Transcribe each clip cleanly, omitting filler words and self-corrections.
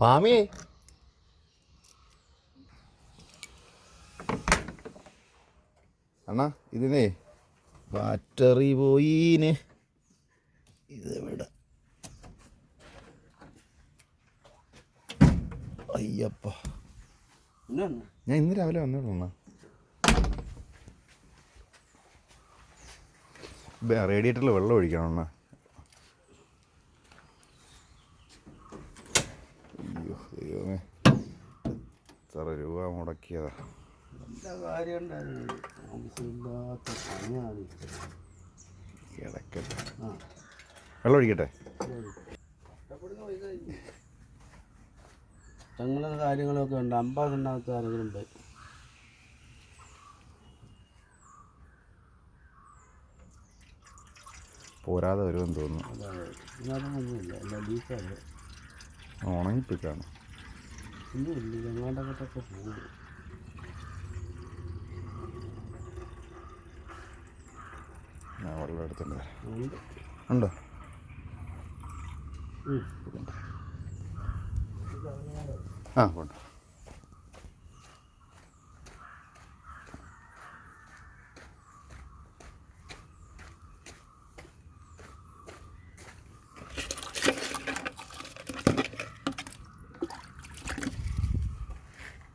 മാമിയേ അണ്ണാ ഇതിനെ ബാറ്ററി പോയിന്. ഇതെവിടെ? അയ്യപ്പ, ഞാൻ ഇന്ന് രാവിലെ വന്നോളൂ അണ്ണാ. റേഡിയേറ്ററിൽ വെള്ളം ഒഴിക്കണം അണ്ണാ. അയ്യോ ദൈവമേ, എത്ര രൂപ മുടക്കിയതാ. കിടക്കട്ടെ, വെള്ളം ഒഴിക്കട്ടെ. അങ്ങനെ കാര്യങ്ങളൊക്കെ ഉണ്ട്. 50 ആരെങ്കിലും ഉണ്ട്. പോരാതെ വരുമെന്ന് തോന്നുന്നു. ഒന്നുമില്ല, എല്ലാം ലീക്കാണ്. ഉണങ്ങിപ്പിക്കാണ്. ഒന്നുമില്ല, ഞങ്ങാണ്ടൊക്കെ പോകും. ഞാൻ വെള്ളം എടുത്തിട്ടുണ്ട്. ഉണ്ടോ? ആ കൊണ്ട്.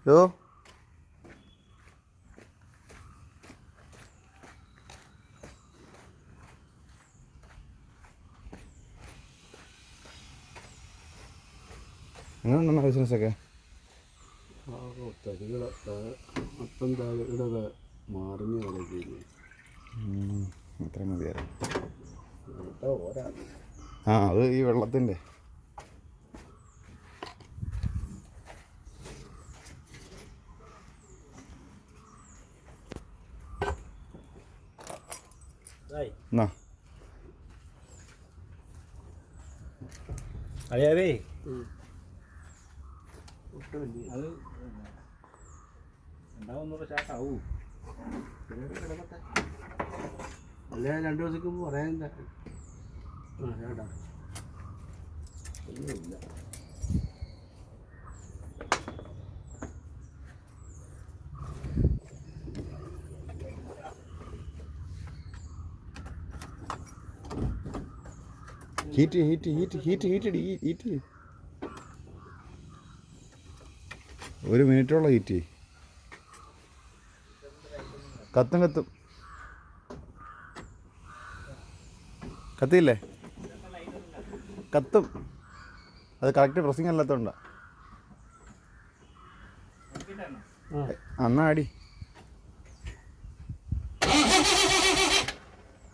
യോ എങ്ങനെയുണ്ടെന്നാ ബിസിനസ്സൊക്കെ? മൊത്തം ഇതൊക്കെ മറിഞ്ഞ് കളിക്കുന്നു. അത്ര മതിയായിരുന്നു. ആ അത് ഈ വെള്ളത്തിൻ്റെ എന്നാ അറിയാവേ അത് ഉണ്ടാവുന്നൂറ് ചാട്ടാവൂ. അല്ല 2 ദിവസത്തേക്ക് മുമ്പ് പറയാനില്ല. ചേട്ടാ ഒന്നുമില്ല. ഹീറ്റ് ഒരു മിനിറ്റോളം ഹീറ്റ്. കത്തും കത്തിയില്ലേ? കത്തും. അത് കറക്റ്റ് പ്രസ്സിങ് അല്ലാത്തോണ്ടാ. എന്നാ അടി.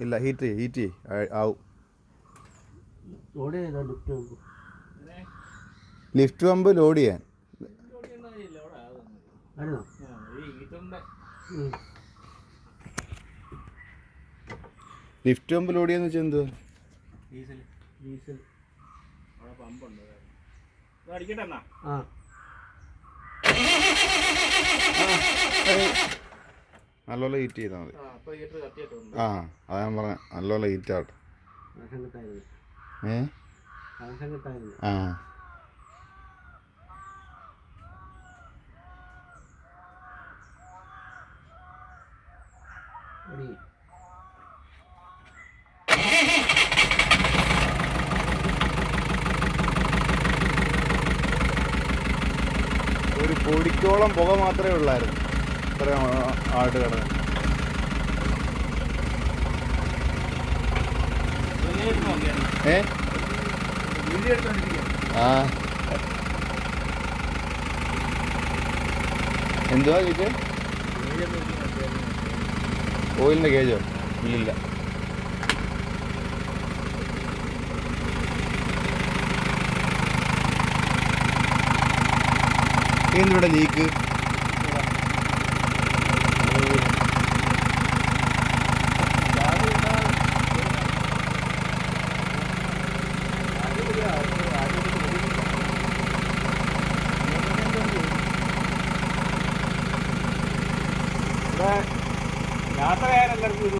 ഇല്ല, ഹീറ്റ് ആവും. ലിഫ്റ്റ് പമ്പ് ലോഡ് ചെയ്യാൻ. ലിഫ്റ്റ് പമ്പ് ലോഡ് ചെയ്യാന്ന് വെച്ചാൽ എന്തുവാ? നല്ലോണം ഹീറ്റ് ചെയ്താൽ മതി. ആ അതാ ഞാൻ പറഞ്ഞ, നല്ലോണം ഹീറ്റ് ആവട്ടെ. ആ ഒരു പൊടിക്കോളം പുക മാത്രമേ ഉള്ളായിരുന്നു. ഇത്രയും ആട് കിടന്ന്. എന്തുവാ ചോദിച്ചേ? ഓയിലിൻ്റെ കേജോ? ഇല്ലില്ല. എന്തിവിടെ ലീക്ക്? യാത്ര ചെയ്യാൻ എല്ലാവർക്കും